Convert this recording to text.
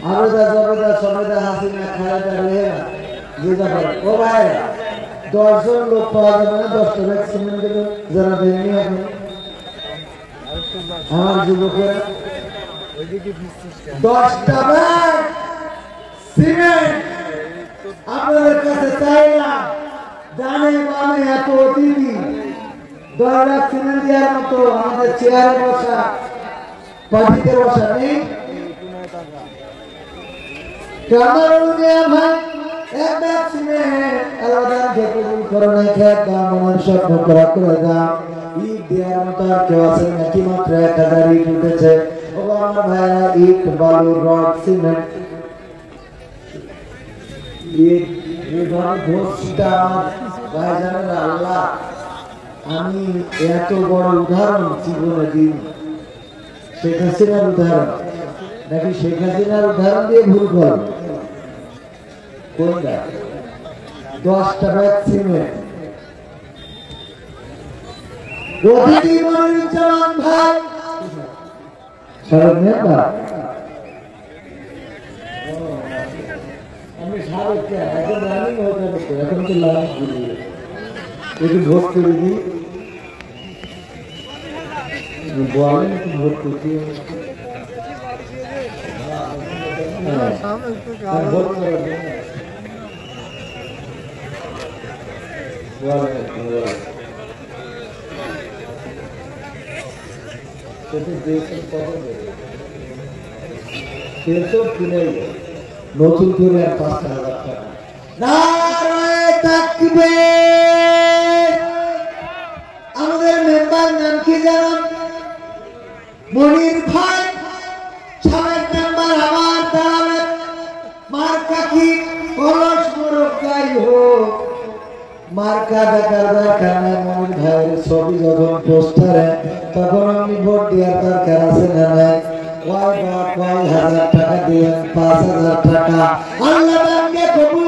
আবেদা জবেদা সবেদা হাসিনা খালেদা রেহেনা যেটা করে ও ভাই 10 জন লোক পাওয়া যাবে না 10টা ভ্যাকসিন দিলে যারা দেয়নি এখন আমার যুবকেরা 10টা ব্যাগ সিমেন্ট আপনাদের কাছে চাই না ডানে বামে এত অতিথি 10 লাখ সিমেন্ট দেওয়ার মতো আমাদের চেয়ারে বসা পার্টিতে বসা নেই কামারুল মিয়া ভাই এক ব্যাগ সিমেন্ট আলাদা থেকে করোনা খেত দাম আমার স্বপ্ন করা করে দাম ঈদ দেওয়ার মতো আর কেউ আছে নাকি মাত্র 1000 ইট উঠেছে ও আমার ভাইরা ইট বালু রড সিমেন্ট ঈদ ঘোষটা ভাইজানের আল্লাহ আমি এত বড় উদাহরণ জীবনে দিন শেখ হাসিনার উদাহরণ নাকি শেখ হাসিনার উদাহরণ দিয়ে ভুল কর কোনটা 10টা ব্যাগ সিমেন্ট অতিথি মনিরুজ্জামান ভাই শরৎ নেতা আমি সাবেক এখন রানিং হয়ে যাবে এখন তো লাইন ঘুরি একটু ভোট করে দিই বলেন একটু ভোট করছি ভোট করার নতুন করে 5,000 টাকা নারায়ে তাকবীর আমাদের মেম্বার নাম কি জানেন মনির ভাই সাবেক মেম্বার আমার দাঁড়াবে মার্কা কি কলস মোরক যাই হোক মার্কা দেখার দরকার নাই মনির ভাইয়ের ছবি যখন পোস্টারে তখন আমি ভোট দেওয়ার দরকার আছে না নাই কয় 1000 টাকা দিয়ে 5,000 টাকা আল্লাহ তাআলা কবুল